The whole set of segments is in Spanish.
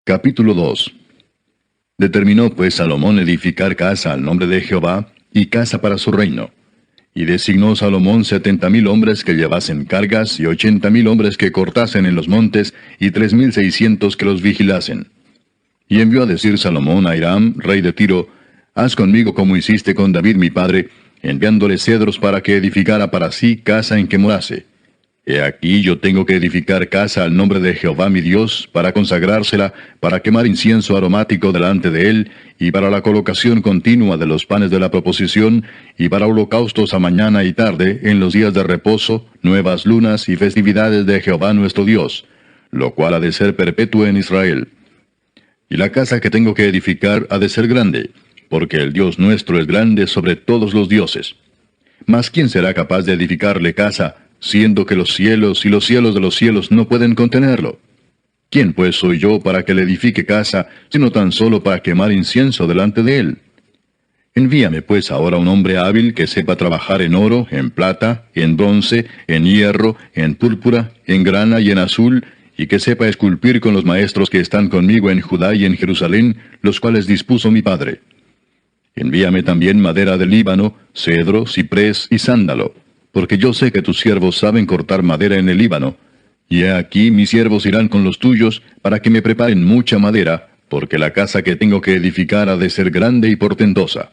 Capítulo 2. Determinó pues Salomón edificar casa al nombre de Jehová, y casa para su reino. Y designó Salomón 70,000 hombres que llevasen cargas, y 80,000 hombres que cortasen en los montes, y 3,600 que los vigilasen. Y envió a decir Salomón a Hiram, rey de Tiro: Haz conmigo como hiciste con David mi padre, enviándole cedros para que edificara para sí casa en que morase. He aquí yo tengo que edificar casa al nombre de Jehová mi Dios, para consagrársela, para quemar incienso aromático delante de él, y para la colocación continua de los panes de la proposición, y para holocaustos a mañana y tarde, en los días de reposo, nuevas lunas y festividades de Jehová nuestro Dios, lo cual ha de ser perpetuo en Israel. Y la casa que tengo que edificar ha de ser grande, porque el Dios nuestro es grande sobre todos los dioses. Mas ¿quién será capaz de edificarle casa, siendo que los cielos y los cielos de los cielos no pueden contenerlo? ¿Quién pues soy yo para que le edifique casa, sino tan solo para quemar incienso delante de él? Envíame pues ahora un hombre hábil que sepa trabajar en oro, en plata, en bronce, en hierro, en púrpura, en grana y en azul, y que sepa esculpir con los maestros que están conmigo en Judá y en Jerusalén, los cuales dispuso mi padre. Envíame también madera del Líbano, cedro, ciprés y sándalo, porque yo sé que tus siervos saben cortar madera en el Líbano. Y he aquí mis siervos irán con los tuyos, para que me preparen mucha madera, porque la casa que tengo que edificar ha de ser grande y portentosa.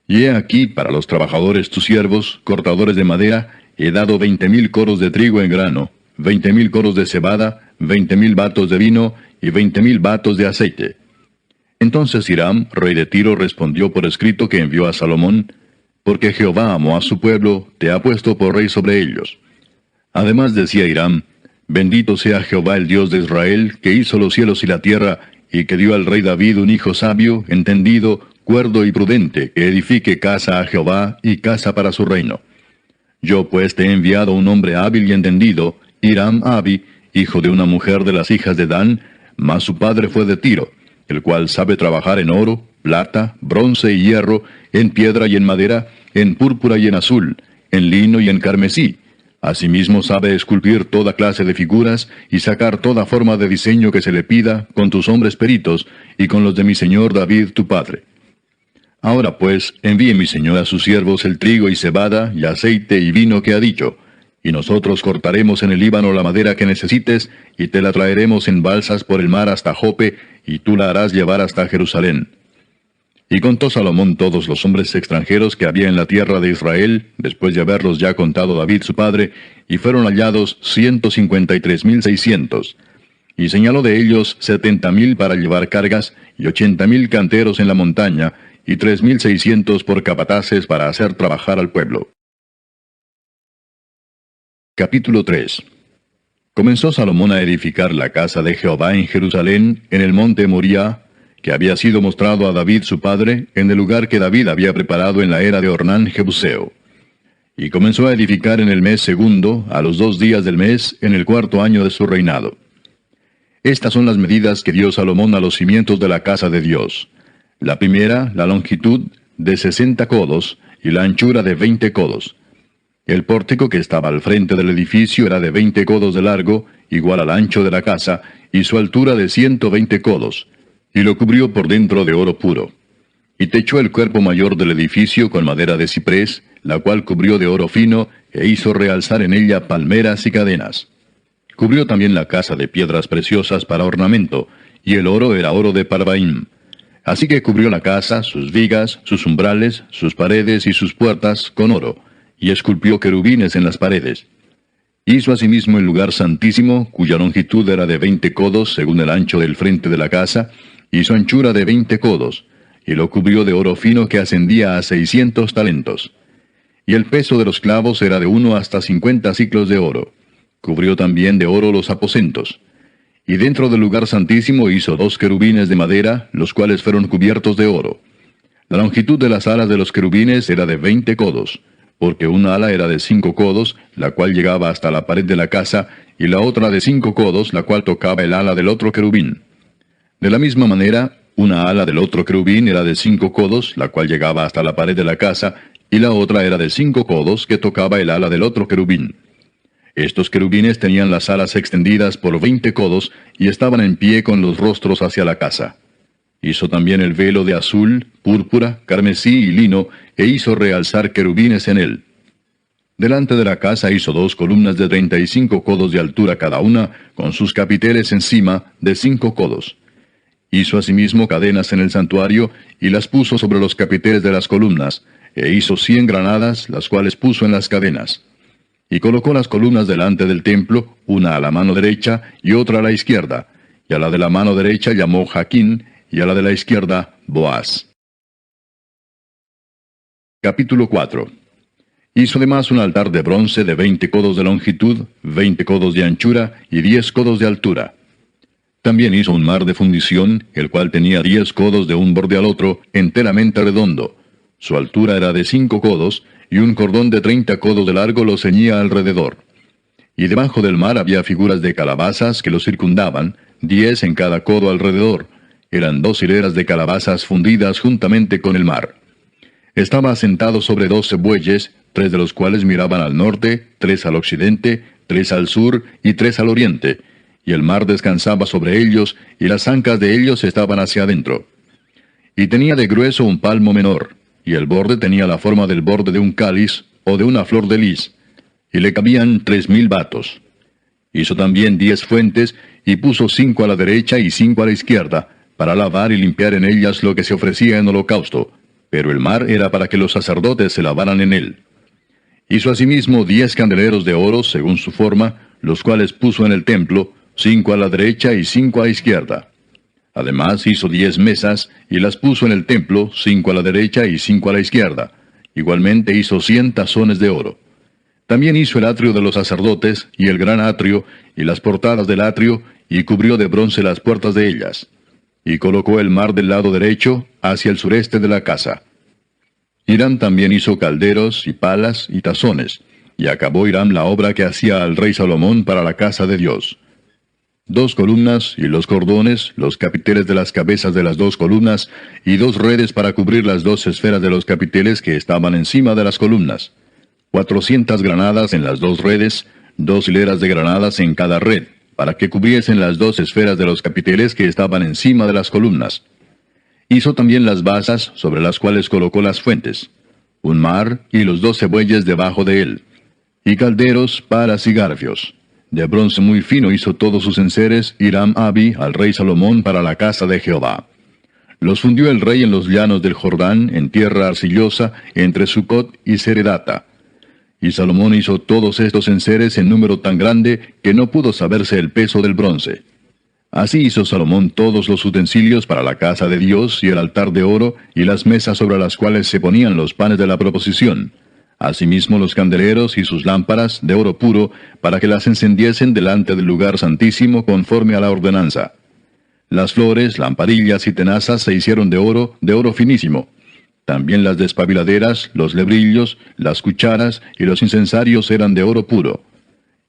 Y he aquí para los trabajadores tus siervos, cortadores de madera, he dado 20,000 coros de trigo en grano, 20,000 coros de cebada, 20,000 batos de vino, y 20,000 batos de aceite. Entonces Hiram, rey de Tiro, respondió por escrito que envió a Salomón: Porque Jehová amó a su pueblo, te ha puesto por rey sobre ellos. Además decía Hiram: Bendito sea Jehová el Dios de Israel, que hizo los cielos y la tierra, y que dio al rey David un hijo sabio, entendido, cuerdo y prudente, que edifique casa a Jehová y casa para su reino. Yo pues te he enviado un hombre hábil y entendido, Hiram Abi, hijo de una mujer de las hijas de Dan, mas su padre fue de Tiro, el cual sabe trabajar en oro, plata, bronce y hierro, en piedra y en madera, en púrpura y en azul, en lino y en carmesí. Asimismo sabe esculpir toda clase de figuras y sacar toda forma de diseño que se le pida con tus hombres peritos y con los de mi señor David tu padre. Ahora pues, envíe mi señor a sus siervos el trigo y cebada y aceite y vino que ha dicho, y nosotros cortaremos en el Líbano la madera que necesites, y te la traeremos en balsas por el mar hasta Jope, y tú la harás llevar hasta Jerusalén. Y contó Salomón todos los hombres extranjeros que había en la tierra de Israel, después de haberlos ya contado David su padre, y fueron hallados 153,600. Y señaló de ellos 70,000 para llevar cargas, y 80,000 canteros en la montaña, y 3,600 por capataces para hacer trabajar al pueblo. Capítulo 3. Comenzó Salomón a edificar la casa de Jehová en Jerusalén, en el monte Moriah, que había sido mostrado a David su padre, en el lugar que David había preparado en la era de Ornán Jebuseo. Y comenzó a edificar en el mes segundo, a los 2 días del mes, en el 4º año de su reinado. Estas son las medidas que dio Salomón a los cimientos de la casa de Dios. La primera, la longitud, de 60 codos, y la anchura de 20 codos. El pórtico que estaba al frente del edificio era de 20 codos de largo, igual al ancho de la casa, y su altura de 120 codos, y lo cubrió por dentro de oro puro. Y techó el cuerpo mayor del edificio con madera de ciprés, la cual cubrió de oro fino, e hizo realzar en ella palmeras y cadenas. Cubrió también la casa de piedras preciosas para ornamento, y el oro era oro de Parvaim. Así que cubrió la casa, sus vigas, sus umbrales, sus paredes y sus puertas con oro, y esculpió querubines en las paredes. Hizo asimismo el lugar santísimo, cuya longitud era de 20 codos según el ancho del frente de la casa, y su anchura de 20 codos, y lo cubrió de oro fino que ascendía a 600 talentos. Y el peso de los clavos era de 1 hasta 50 siclos de oro. Cubrió también de oro los aposentos. Y dentro del lugar santísimo hizo 2 querubines de madera, los cuales fueron cubiertos de oro. La longitud de las alas de los querubines era de 20 codos, porque una ala era de 5 codos, la cual llegaba hasta la pared de la casa, y la otra de 5 codos, la cual tocaba el ala del otro querubín. De la misma manera, una ala del otro querubín era de 5 codos, la cual llegaba hasta la pared de la casa, y la otra era de 5 codos, que tocaba el ala del otro querubín. Estos querubines tenían las alas extendidas por 20 codos y estaban en pie con los rostros hacia la casa. Hizo también el velo de azul, púrpura, carmesí y lino, e hizo realzar querubines en él. Delante de la casa hizo 2 columnas de 35 codos de altura cada una, con sus capiteles encima de 5 codos. Hizo asimismo cadenas en el santuario, y las puso sobre los capiteles de las columnas, e hizo 100 granadas, las cuales puso en las cadenas. Y colocó las columnas delante del templo, una a la mano derecha y otra a la izquierda, y a la de la mano derecha llamó Jaquín, y a la de la izquierda Boaz. Capítulo 4. Hizo además un altar de bronce de 20 codos de longitud, 20 codos de anchura y 10 codos de altura. También hizo un mar de fundición, el cual tenía 10 codos de un borde al otro, enteramente redondo. Su altura era de 5 codos, y un cordón de 30 codos de largo lo ceñía alrededor. Y debajo del mar había figuras de calabazas que lo circundaban, 10 en cada codo alrededor. Eran 2 hileras de calabazas fundidas juntamente con el mar. Estaba asentado sobre 12 bueyes, 3 de los cuales miraban al norte, 3 al occidente, 3 al sur y 3 al oriente, y el mar descansaba sobre ellos, y las ancas de ellos estaban hacia adentro. Y tenía de grueso un palmo menor, y el borde tenía la forma del borde de un cáliz o de una flor de lis, y le cabían 3000 batos. Hizo también 10 fuentes, y puso 5 a la derecha y 5 a la izquierda, para lavar y limpiar en ellas lo que se ofrecía en holocausto, pero el mar era para que los sacerdotes se lavaran en él. Hizo asimismo 10 candeleros de oro según su forma, los cuales puso en el templo, 5 a la derecha y 5 a la izquierda. Además hizo 10 mesas, y las puso en el templo, 5 a la derecha y 5 a la izquierda. Igualmente hizo 100 tazones de oro. También hizo el atrio de los sacerdotes, y el gran atrio, y las portadas del atrio, y cubrió de bronce las puertas de ellas. Y colocó el mar del lado derecho, hacia el sureste de la casa. Hiram también hizo calderos, y palas, y tazones, y acabó Hiram la obra que hacía al rey Salomón para la casa de Dios. 2 columnas, y los cordones, los capiteles de las cabezas de las 2 columnas, y 2 redes para cubrir las 2 esferas de los capiteles que estaban encima de las columnas. 400 granadas en las 2 redes, 2 hileras de granadas en cada red, para que cubriesen las 2 esferas de los capiteles que estaban encima de las columnas. Hizo también las basas, sobre las cuales colocó las fuentes, un mar y los 12 bueyes debajo de él, y calderos, palas y garfios. De bronce muy fino hizo todos sus enseres Hiram Abi al rey Salomón para la casa de Jehová. Los fundió el rey en los llanos del Jordán, en tierra arcillosa, entre Sucot y Seredata. Y Salomón hizo todos estos enseres en número tan grande que no pudo saberse el peso del bronce. Así hizo Salomón todos los utensilios para la casa de Dios, y el altar de oro, y las mesas sobre las cuales se ponían los panes de la proposición. Asimismo los candeleros y sus lámparas de oro puro, para que las encendiesen delante del lugar santísimo conforme a la ordenanza. Las flores, lamparillas y tenazas se hicieron de oro finísimo. También las despabiladeras, los lebrillos, las cucharas y los incensarios eran de oro puro.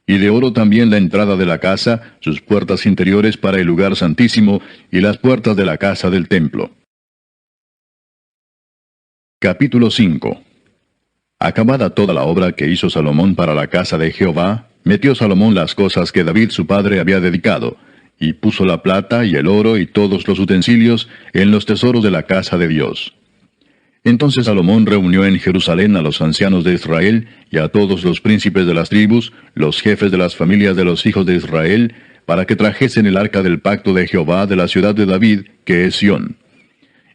Y de oro también la entrada de la casa, sus puertas interiores para el lugar santísimo, y las puertas de la casa del templo. Capítulo 5. Acabada toda la obra que hizo Salomón para la casa de Jehová, metió Salomón las cosas que David su padre había dedicado, y puso la plata y el oro y todos los utensilios en los tesoros de la casa de Dios. Entonces Salomón reunió en Jerusalén a los ancianos de Israel y a todos los príncipes de las tribus, los jefes de las familias de los hijos de Israel, para que trajesen el arca del pacto de Jehová de la ciudad de David, que es Sión.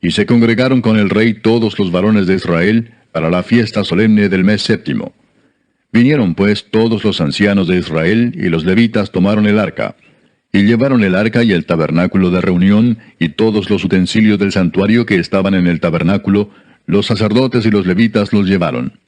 Y se congregaron con el rey todos los varones de Israel, para la fiesta solemne del mes séptimo. Vinieron pues todos los ancianos de Israel, y los levitas tomaron el arca, y llevaron el arca y el tabernáculo de reunión, y todos los utensilios del santuario que estaban en el tabernáculo, los sacerdotes y los levitas los llevaron.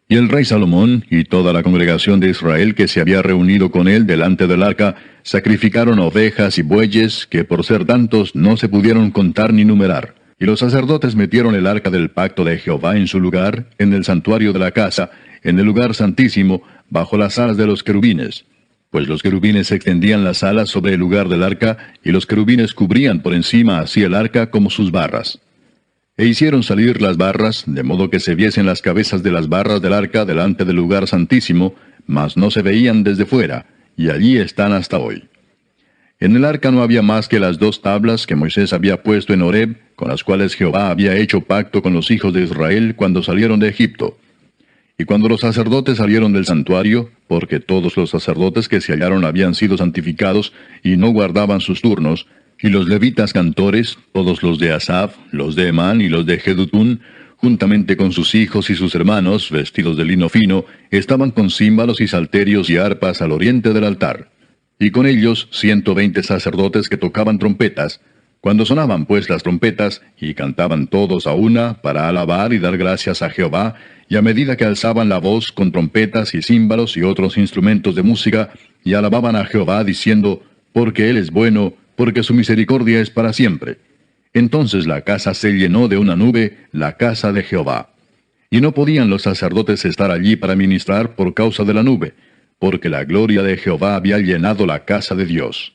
Y el rey Salomón, y toda la congregación de Israel que se había reunido con él delante del arca, sacrificaron ovejas y bueyes, que por ser tantos no se pudieron contar ni numerar. Y los sacerdotes metieron el arca del pacto de Jehová en su lugar, en el santuario de la casa, en el lugar santísimo, bajo las alas de los querubines. Pues los querubines extendían las alas sobre el lugar del arca, y los querubines cubrían por encima así el arca como sus barras. E hicieron salir las barras, de modo que se viesen las cabezas de las barras del arca delante del lugar santísimo, mas no se veían desde fuera, y allí están hasta hoy. En el arca no había más que las 2 tablas que Moisés había puesto en Horeb, con las cuales Jehová había hecho pacto con los hijos de Israel cuando salieron de Egipto. Y cuando los sacerdotes salieron del santuario, porque todos los sacerdotes que se hallaron habían sido santificados y no guardaban sus turnos, y los levitas cantores, todos los de Asaf, los de Emán y los de Jedutún, juntamente con sus hijos y sus hermanos, vestidos de lino fino, estaban con címbalos y salterios y arpas al oriente del altar. Y con ellos 120 sacerdotes que tocaban trompetas. Cuando sonaban pues las trompetas, y cantaban todos a una, para alabar y dar gracias a Jehová, y a medida que alzaban la voz con trompetas y címbalos y otros instrumentos de música, y alababan a Jehová diciendo, porque Él es bueno, porque su misericordia es para siempre. Entonces la casa se llenó de una nube, la casa de Jehová. Y no podían los sacerdotes estar allí para ministrar por causa de la nube, porque la gloria de Jehová había llenado la casa de Dios.